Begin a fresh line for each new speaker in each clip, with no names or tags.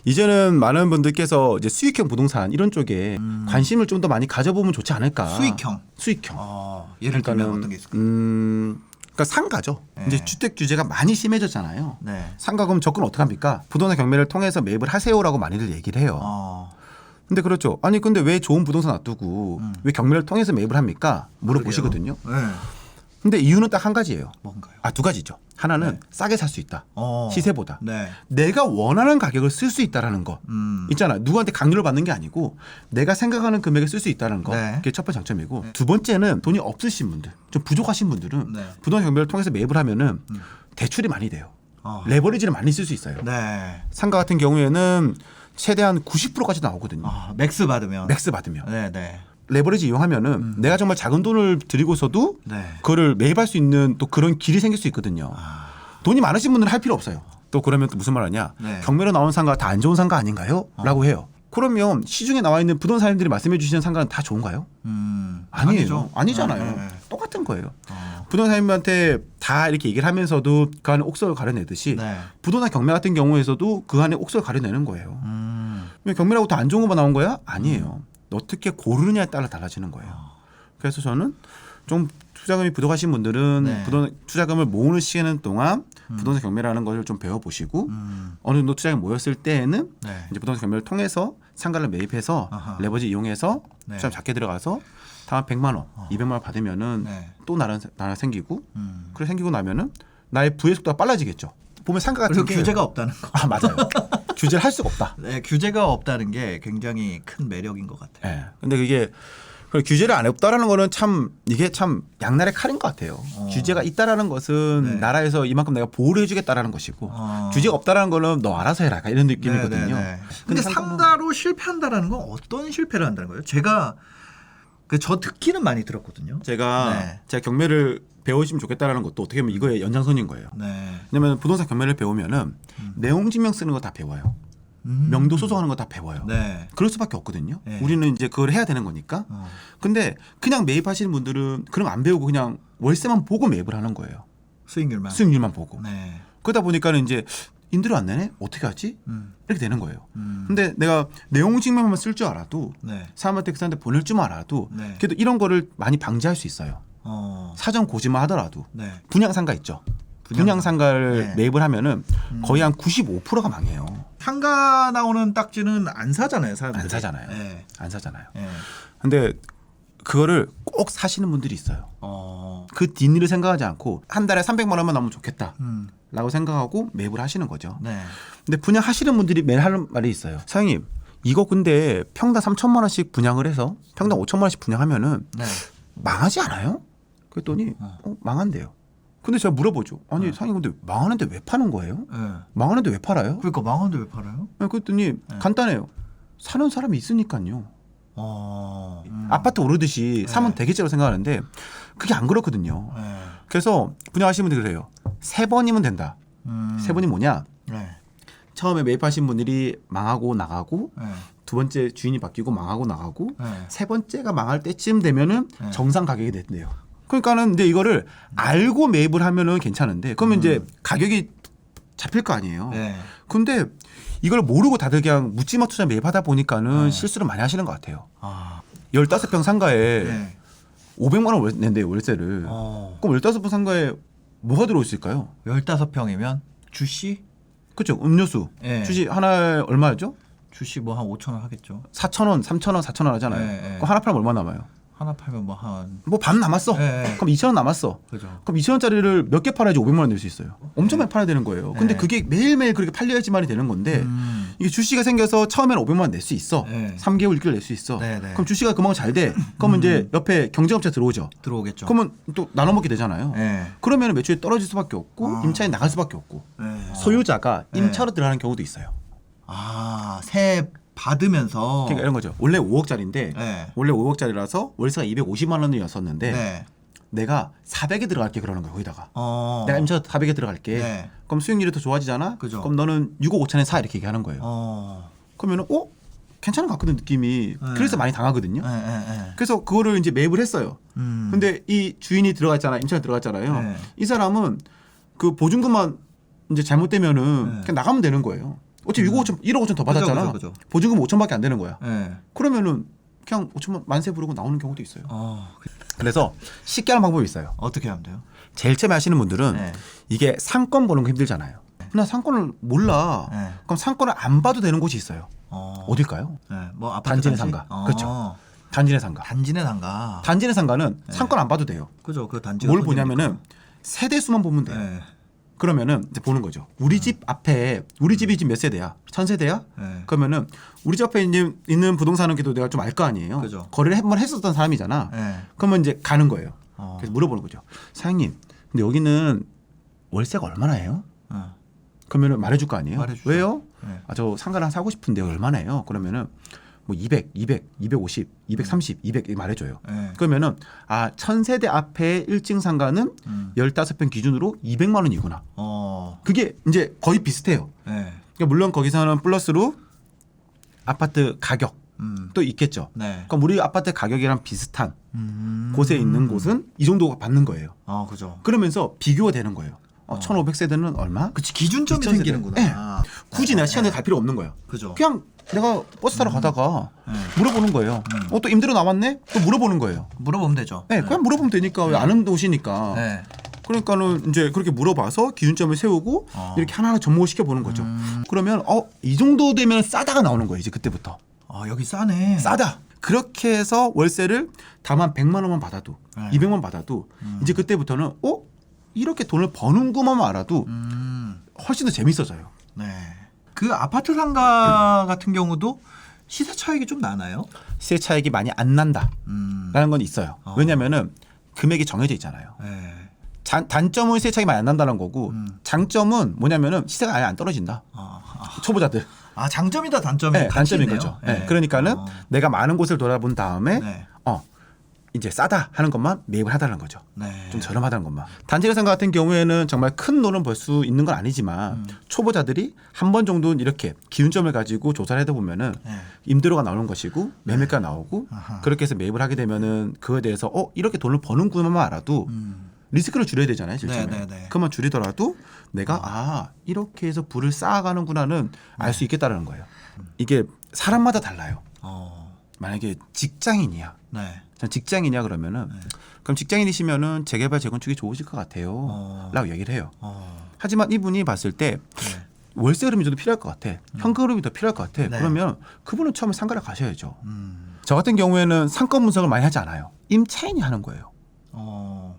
이제는 많은 분들께서 이제 수익형 부동산 이런 쪽에 관심을 좀 더 많이 가져보면 좋지 않을까.
수익형. 예를 들면 어떤 게 있을까요?
그러니까 상가죠.
네.
이제 주택 규제가 많이 심해졌잖아요.
네.
상가 그럼 접근 어떻게 합니까? 부동산 경매를 통해서 매입을 하세요라고 많이들 얘기를 해요. 근데 그렇죠. 아니 근데 왜 좋은 부동산 놔두고 왜 경매를 통해서 매입을 합니까? 물어보시거든요.
네.
근데 이유는 딱 한 가지예요.
뭔가요?
두 가지죠. 하나는
네.
싸게 살 수 있다. 시세보다.
네.
내가 원하는 가격을 쓸 수 있다라는 거. 있잖아. 누구한테 강요를 받는 게 아니고 내가 생각하는 금액을 쓸 수 있다는 거.
네.
그게 첫 번째 장점이고 두 번째는 돈이 없으신 분들, 좀 부족하신 분들은
네.
부동산 경매를 통해서 매입을 하면은 대출이 많이 돼요. 레버리지를 많이 쓸 수 있어요.
네.
상가 같은 경우에는 최대한 90%까지 나오거든요.
맥스 받으면.
맥스 받으면.
네, 네.
레버리지 이용하면은 내가 정말 작은 돈을 들이고서도
네.
그거를 매입할 수 있는 또 그런 길이 생길 수 있거든요. 돈이 많으신 분들은 할 필요 없어요. 또 그러면 또 무슨 말 하냐.
네.
경매로 나온 상가 다 안 좋은 상가 아닌가요? 라고 해요. 그러면 시중에 나와 있는 부동산인들이 말씀해 주시는 상가는 다 좋은가요? 아니에요. 아니잖아요.
네.
똑같은 거예요. 부동산인한테 다 이렇게 얘기를 하면서도 그 안에 옥석을 가려내듯이
네.
부동산 경매 같은 경우에서도 그 안에 옥석을 가려내는 거예요. 경매라고 다 안 좋은 것만 나온 거야? 아니에요. 어떻게 고르느냐에 따라 달라지는 거예요. 그래서 저는 좀 투자금이 부족하신 분들은
네.
투자금을 모으는 시기는 동안 부동산 경매라는 것을 좀 배워보시고 어느 정도 투자금이 모였을 때에는
네.
이제 부동산 경매를 통해서 상가를 매입해서
아하.
레버리지 이용해서
네.
투자금 작게 들어가서 다음 100만 원, 200만 원 받으면은
네.
또 나라 생기고 그래 생기고 나면은 나의 부의 속도가 빨라지겠죠. 보면 상가 같은
그리고
게
규제가 없다는 거.
맞아요. 규제를 할 수가 없다.
네, 규제가 없다는 게 굉장히 큰 매력인 것 같아요.
예. 근데 그게 규제를 안 했다라는 거는 참 이게 참 양날의 칼인 것 같아요. 규제가 있다라는 것은
네.
나라에서 이만큼 내가 보호를 해주겠다라는 것이고 규제가 없다라는 거는 너 알아서 해라 이런 느낌이거든요.
네, 네, 네. 근데 상가로 실패한다라는 건 어떤 실패를 한다는 거예요? 제가 저 듣기는 많이 들었거든요.
제가 경매를 배우시면 좋겠다라는 것도 어떻게 보면 이거의 연장선인 거예요.
네.
왜냐하면 부동산 경매를 배우면은 내용 증명 쓰는 거 다 배워요. 명도 소송하는 거 다 배워요.
네.
그럴 수밖에 없거든요.
네.
우리는 이제 그걸 해야 되는 거니까. 근데 그냥 매입하시는 분들은 그런 거 안 배우고 그냥 월세만 보고 매입을 하는 거예요.
수익률만.
수익률만 보고.
네.
그러다 보니까는 이제 임대료 안 내네? 어떻게 하지? 이렇게 되는 거예요. 근데 내가 내용 증명만 쓸 줄 알아도
네.
사람한테 그 사람한테 보낼 줄만 알아도
네.
그래도 이런 거를 많이 방지할 수 있어요. 사전 고지만 하더라도
네.
분양상가 있죠. 분양상가를
네.
매입을 하면은 거의 한 95%가 망해요.
상가 나오는 딱지는 안 사잖아요, 사람들이.
안 사잖아요.
네.
안 사잖아요.
네.
근데 그거를 꼭 사시는 분들이 있어요. 그 뒷일을 생각하지 않고 한 달에 300만 원만 나오면 좋겠다. 라고 생각하고 매입을 하시는 거죠.
네.
근데 분양하시는 분들이 매일 하는 말이 있어요. 사장님, 이거 근데 평당 3천만 원씩 분양을 해서 평당 5천만 원씩 분양하면은
네.
망하지 않아요? 그랬더니 망한대요. 근데 제가 물어보죠. 아니 사장님 근데 망하는데 왜 파는 거예요?
네.
망하는데 왜 팔아요?
그러니까 망한데 왜 팔아요?
그랬더니 간단해요. 사는 사람이 있으니까요. 아파트 오르듯이 사면 되겠지라고 생각하는데 그게 안 그렇거든요.
네.
그래서 분양하시는 분들이 그래요. 3번이면 된다. 3번이 뭐냐?
네.
처음에 매입하신 분들이 망하고 나가고
네.
두 번째 주인이 바뀌고 망하고 나가고
네.
세 번째가 망할 때쯤 되면은
네.
정상 가격이 된대요. 그러니까는 근데 이거를 알고 매입을 하면은 괜찮은데 그러면 이제 가격이 잡힐 거 아니에요.
네.
근데 이걸 모르고 다들 그냥 묻지마 투자 매입하다 보니까는
네.
실수를 많이 하시는 것 같아요.
아.
15평 상가에
네.
500만 원 낸대요, 월세를. 그럼 15평 상가에 뭐가 들어올 수 있을까요?
15평이면 주씨?
그렇죠. 음료수.
네.
주시 하나에 얼마죠?
주씨 뭐 한 5천 원 하겠죠.
4,000원, 3,000원, 4,000원 하잖아요.
네, 네.
그럼 하나 팔면 얼마 남아요?
하나 팔면 뭐 한
뭐 반 남았어.
네.
그럼 2,000원 남았어.
그죠.
그럼 2,000원짜리를 몇 개 팔아야지 500만 원 낼 수 있어요. 엄청 많이 팔아야 되는 거예요. 근데
네.
그게 매일매일 그렇게 팔려야지만이 되는 건데 이게 주시가 생겨서 처음에는 500만 원 낼 수 있어.
네.
3개월, 6개월 낼 수 있어.
네, 네.
그럼 주시가 그만큼 잘 돼. 그러면 이제 옆에 경쟁업체 들어오죠.
들어오겠죠.
그러면 또 나눠 먹게 되잖아요.
네.
그러면 매출이 떨어질 수밖에 없고 임차인이 나갈 수밖에 없고
네.
소유자가 임차로 들어가는 경우도 있어요.
새 받으면서
그러니까 이런 거죠. 원래 5억짜리인데
네.
원래 5억짜리라서 월세가 250만 원이었었는데
네.
내가 400에 들어갈게 그러는 거야 거기다가.
어.
내가 임차 400에 들어갈게.
네.
그럼 수익률이 더 좋아지잖아.
그죠.
그럼 너는 6억 5천에 사 이렇게 얘기하는 거예요. 그러면은 괜찮은 것 같거든 느낌이.
네.
그래서 많이 당하거든요.
네, 네, 네.
그래서 그거를 이제 매입을 했어요. 근데 이 주인이 들어갔잖아. 임차인이 들어갔잖아요.
네.
이 사람은 그 보증금만 이제 잘못되면은
네.
그냥 나가면 되는 거예요. 어차피 1억 5천 더 받았잖아.
그죠.
보증금 5천밖에 안 되는 거야.
네.
그러면은 그냥 5천만 만세 부르고 나오는 경우도 있어요.
어,
그래서 쉽게 하는 방법이 있어요.
어떻게 하면 돼요?
제일 처음에 하시는 분들은
네.
이게 상권 보는 거 힘들잖아요. 나 상권을 몰라.
네.
그럼 상권을 안 봐도 되는 곳이 있어요.
어.
어딜까요?
네. 뭐 아파트
단지 내
단지?
상가.
어.
그렇죠. 단지 내 상가.
단지 내 상가.
단지 내 상가는
네.
상권 안 봐도 돼요.
그죠. 그 단지.
뭘 보냐면은 세대수만 보면 돼요.
네.
그러면은 이제 보는 거죠. 우리 집 앞에 우리 집이 지금 몇 세대야? 1000세대야?
네.
그러면은 우리 집 앞에 있는 부동산은 그래도 내가 좀 알 거 아니에요.
그죠.
거래를 한번 했었던 사람이잖아.
네.
그러면 이제 가는 거예요.
어.
그래서 물어보는 거죠. 사장님, 근데 여기는 월세가 얼마나 해요?
어.
그러면은 말해줄 거 아니에요.
말해주죠.
왜요?
네.
아, 저 상가를 하나 사고 싶은데 얼마나 해요? 그러면은 뭐 200, 250, 230, 200 말해줘요.
네.
그러면은 1000세대 앞에 1층 상가는 15평 기준으로 200만 원이구나.
어.
그게 이제 거의 비슷해요.
네.
그러니까 물론 거기서는 플러스로 아파트 가격 또 있겠죠.
네.
그럼 우리 아파트 가격이랑 비슷한 곳에 있는 곳은 이 정도 받는 거예요.
아, 그죠.
그러면서 비교가 되는 거예요. 1500세대는 얼마?
그치, 기준점이
2000 세대.
생기는구나.
네. 굳이 내가
네.
시간에 갈 필요 없는 거예요.
그죠.
그냥 내가 버스 타러 가다가 물어보는 거예요. 또 임대료 나왔네? 또 물어보는 거예요.
물어보면 되죠.
네, 그냥 물어보면 되니까 왜 아는 도시니까.
네.
그러니까는 이제 그렇게 물어봐서 기준점을 세우고 이렇게 하나하나 접목을 시켜보는 거죠. 그러면 이 정도 되면 싸다가 나오는 거예요. 이제 그때부터.
아, 여기 싸네.
싸다. 그렇게 해서 월세를 다만 100만 원만 받아도
네.
200만 받아도 이제 그때부터는 이렇게 돈을 버는구만 알아도 훨씬 더 재밌어져요.
네. 그 아파트 상가 같은 경우도 시세 차익이 좀 나나요?
시세 차익이 많이 안 난다라는 건 있어요. 왜냐면은 금액이 정해져 있잖아요.
네.
단점은 시세 차익이 많이 안 난다는 거고 장점은 뭐냐면은 시세가 아예 안 떨어진다. 초보자들.
아, 장점이다 단점이
네,
같이
단점인
있네요.
거죠.
네.
네, 그러니까는 내가 많은 곳을 돌아본 다음에
네.
이제 싸다 하는 것만 매입을 하다는 거죠.
네.
좀 저렴하다는 것만. 단지 상가 같은 경우에는 정말 큰 돈을 벌 수 있는 건 아니지만 초보자들이 한 번 정도는 이렇게 기준점을 가지고 조사를 해다 보면은
네.
임대료가 나오는 것이고 매매가 나오고
아하.
그렇게 해서 매입을 하게 되면은 그거에 대해서 이렇게 돈을 버는구나만 알아도 리스크를 줄여야 되잖아요, 실제로.
네, 네, 네.
그만 줄이더라도 내가 이렇게 해서 부를 쌓아가는구나는 알 수 있겠다는 거예요. 이게 사람마다 달라요. 만약에 직장인이야.
네.
전 직장이냐 그러면은 그럼 직장인이시면은 재개발 재건축이 좋으실 것 같아요. 라고 얘기를 해요. 하지만 이분이 봤을 때
네.
월세 흐름이 좀 더 필요할 것 같아. 현금 흐름이 더 필요할 것 같아.
네.
그러면 그분은 처음에 상가를 가셔야죠. 저 같은 경우에는 상권 분석을 많이 하지 않아요. 임차인이 하는 거예요.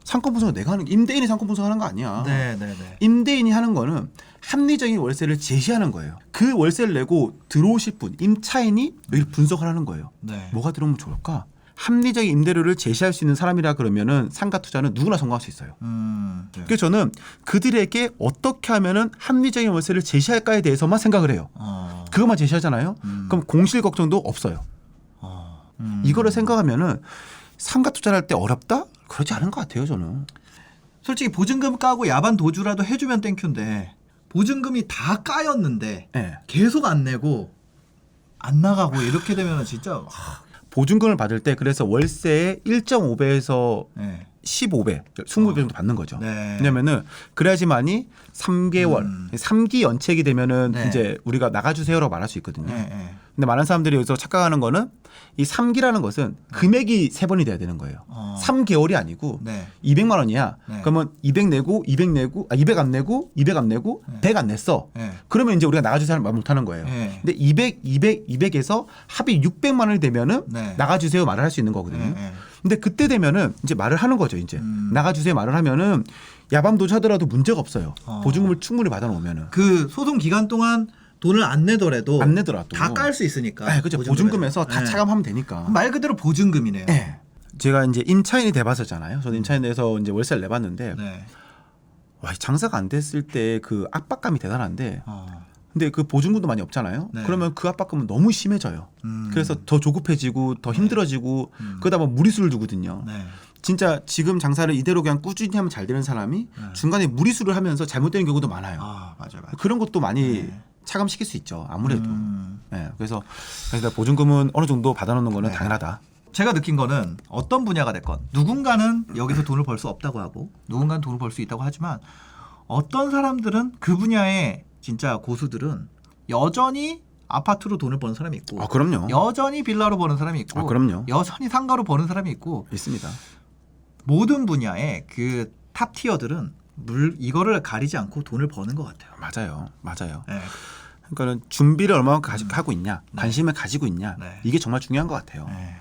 상권 분석은 내가 하는 임대인이 상권 분석하는 거 아니야.
네, 네, 네.
임대인이 하는 거는 합리적인 월세를 제시하는 거예요. 그 월세를 내고 들어오실 분, 임차인이 여기를 분석을 하는 거예요.
네.
뭐가 들어오면 좋을까? 합리적인 임대료를 제시할 수 있는 사람이라 그러면은 상가 투자는 누구나 성공할 수 있어요.
네.
그래서 저는 그들에게 어떻게 하면은 합리적인 월세를 제시할까에 대해서만 생각을 해요. 그것만 제시하잖아요. 그럼 공실 걱정도 없어요. 이거를 생각하면은 상가 투자를 할 때 어렵다? 그렇지 않은 것 같아요, 저는.
솔직히 보증금 까고 야반 도주라도 해주면 땡큐인데 보증금이 다 까였는데
네.
계속 안 내고 안 나가고 이렇게 되면 진짜
보증금을 받을 때 그래서 월세의 1.5배에서
네.
15배, 20배 정도 받는 거죠.
네.
왜냐면은 그래야지만이 3개월, 3기 연책이 되면은
네.
이제 우리가 나가주세요라고 말할 수 있거든요.
네, 네.
근데 많은 사람들이 여기서 착각하는 거는 이 3기라는 것은 금액이 3번이 돼야 되는 거예요. 3개월이 아니고
네.
200만 원이야.
네.
그러면 200 내고 200 내고 200 안 내고 200 안 내고 100 안 냈어.
네.
그러면 이제 우리가 나가주세요 말 못하는 거예요.
네.
근데 200에서 합이 600만 원이 되면은
네.
나가주세요 말을 할 수 있는 거거든요.
네, 네.
근데 그때 되면은 이제 말을 하는 거죠. 이제 나가주세요 말을 하면은 야밤 도주하더라도 문제가 없어요. 보증금을 충분히 받아놓으면은
그 소송 기간 동안 돈을 안 내더라도
안 내더라도
다 깔 수 있으니까.
네, 그렇죠. 보증금에서 다
네.
차감하면 되니까.
말 그대로 보증금이네요.
네. 제가 이제 임차인이 돼봤었잖아요. 저도 임차인에서 이제 월세를 내봤는데
네.
와, 장사가 안 됐을 때 그 압박감이 대단한데 근데 그 보증금도 많이 없잖아요.
네.
그러면 그 압박감은 너무 심해져요. 그래서 더 조급해지고 더 힘들어지고 그러다 보면 무리수를 두거든요.
네.
진짜 지금 장사를 이대로 그냥 꾸준히 하면 잘 되는 사람이 중간에 무리수를 하면서 잘못되는 경우도 많아요.
맞아요.
그런 것도 많이 차감시킬 수 있죠. 아무래도. 네, 그래서 보증금은 어느 정도 받아놓는 거는
네.
당연하다.
제가 느낀 거는 어떤 분야가 됐건 누군가는 여기서 돈을 벌 수 없다고 하고 누군가는 돈을 벌 수 있다고 하지만 어떤 사람들은 그 분야에 진짜 고수들은 여전히 아파트로 돈을 버는 사람이 있고
아, 그럼요.
여전히 빌라로 버는 사람이 있고
아, 그럼요.
여전히 상가로 버는 사람이 있고
있습니다.
모든 분야의 그 탑 티어들은 이거를 가리지 않고 돈을 버는 것 같아요.
맞아요.
네.
그러니까는 준비를 얼마나 하고 있냐,
네.
관심을 가지고 있냐,
네.
이게 정말 중요한 것 같아요.
네.